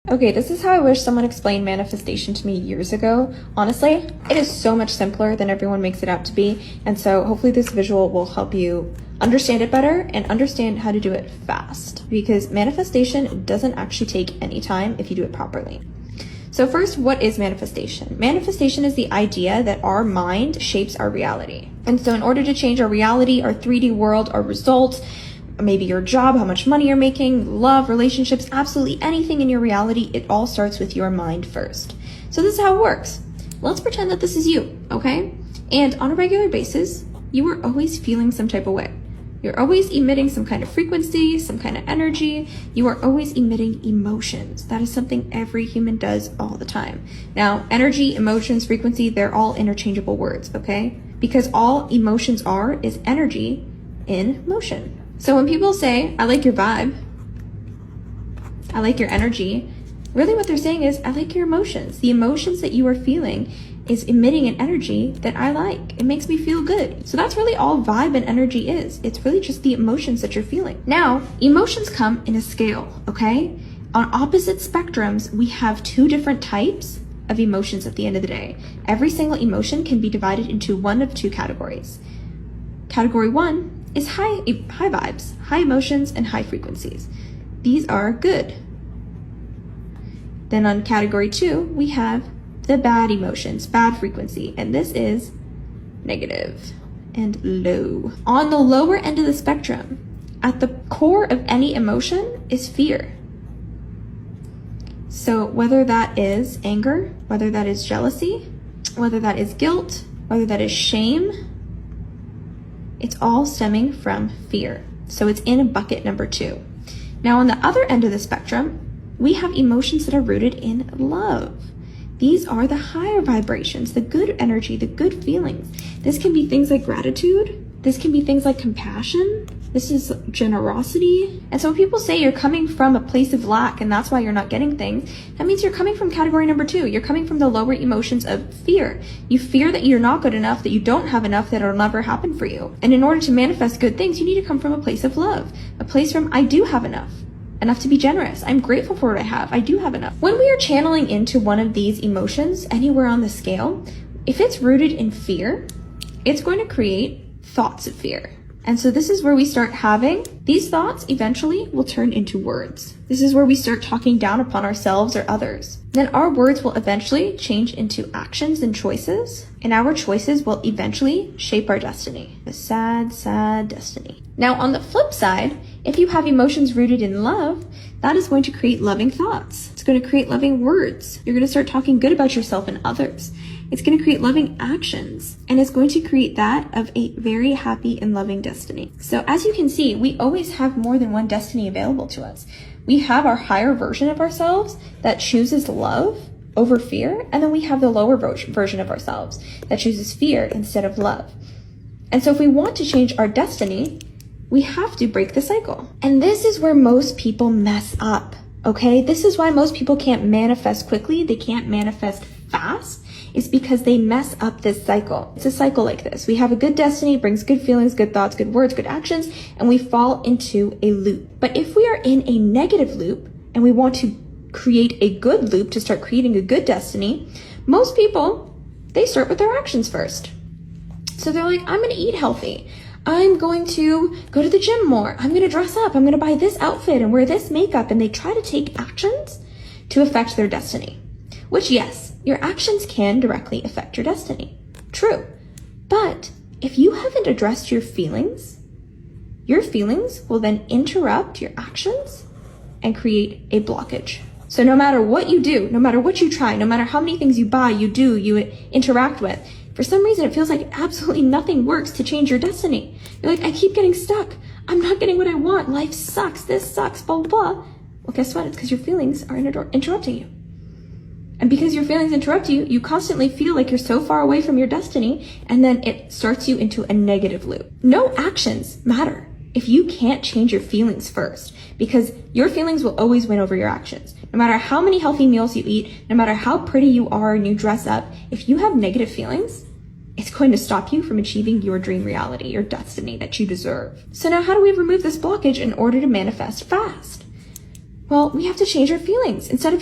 Okay, this is how I wish someone explained manifestation to me years ago. Honestly, it is so much simpler than everyone makes it out to be, and so hopefully this visual will help you understand it better and understand how to do it fast, because manifestation doesn't actually take any time if you do it properly. So first, what is manifestation? Manifestation is the idea that our mind shapes our reality. And so in order to change our reality, our 3D world, our results, maybe your job, how much money you're making, love, relationships, absolutely anything in your reality, it all starts with your mind first. So this is how it works. Let's pretend that this is you, okay? And on a regular basis, you are always feeling some type of way. You're always emitting some kind of frequency, some kind of energy. You are always emitting emotions. That is something every human does all the time. Now, energy, emotions, frequency, they're all interchangeable words, okay? Because all emotions is energy in motion. So when people say, I like your vibe, I like your energy, really what they're saying is, I like your emotions. The emotions that you are feeling is emitting an energy that I like. It makes me feel good. So that's really all vibe and energy is. It's really just the emotions that you're feeling. Now, emotions come in a scale, okay? On opposite spectrums, we have two different types of emotions at the end of the day. Every single emotion can be divided into one of two categories. Category one is high vibes, high emotions, and high frequencies. These are good. Then on category two, we have the bad emotions, bad frequency, and this is negative and low. On the lower end of the spectrum, at the core of any emotion is fear. So whether that is anger, whether that is jealousy, whether that is guilt, whether that is shame, it's all stemming from fear. So it's in bucket number two. Now on the other end of the spectrum, we have emotions that are rooted in love. These are the higher vibrations, the good energy, the good feelings. This can be things like gratitude. This can be things like compassion. This is generosity. And so when people say you're coming from a place of lack and that's why you're not getting things, that means you're coming from category number two. You're coming from the lower emotions of fear. You fear that you're not good enough, that you don't have enough, that it'll never happen for you. And in order to manifest good things, you need to come from a place of love, a place from I do have enough to be generous. I'm grateful for what I have. I do have enough. When we are channeling into one of these emotions, anywhere on the scale, if it's rooted in fear, it's going to create thoughts of fear. And so this is where we start having these thoughts eventually will turn into words. This is where we start talking down upon ourselves or others. Then our words will eventually change into actions and choices, and our choices will eventually shape our destiny. A sad, sad destiny. Now on the flip side, if you have emotions rooted in love, that is going to create loving thoughts. It's going to create loving words. You're going to start talking good about yourself and others. It's going to create loving actions, and it's going to create that of a very happy and loving destiny. So as you can see, we always have more than one destiny available to us. We have our higher version of ourselves that chooses love over fear, and then we have the lower version of ourselves that chooses fear instead of love. And so if we want to change our destiny, we have to break the cycle. And this is where most people mess up, okay? This is why most people can't manifest quickly. They can't manifest fast. Is because they mess up this cycle. It's a cycle like this. We have a good destiny, brings good feelings, good thoughts, good words, good actions, and we fall into a loop. But if we are in a negative loop and we want to create a good loop to start creating a good destiny, most people, they start with their actions first. So they're like, I'm going to eat healthy. I'm going to go to the gym more. I'm going to dress up. I'm going to buy this outfit and wear this makeup. And they try to take actions to affect their destiny, which yes, your actions can directly affect your destiny. True. But if you haven't addressed your feelings will then interrupt your actions and create a blockage. So no matter what you do, no matter what you try, no matter how many things you buy, you do, you interact with, for some reason it feels like absolutely nothing works to change your destiny. You're like, I keep getting stuck. I'm not getting what I want. Life sucks. This sucks, blah, blah, blah. Well, guess what? It's because your feelings are interrupting you. And because your feelings interrupt you, you constantly feel like you're so far away from your destiny, and then it starts you into a negative loop. No actions matter if you can't change your feelings first, because your feelings will always win over your actions. No matter how many healthy meals you eat, no matter how pretty you are and you dress up, if you have negative feelings, it's going to stop you from achieving your dream reality, your destiny that you deserve. So now how do we remove this blockage in order to manifest fast? Well, we have to change our feelings. Instead of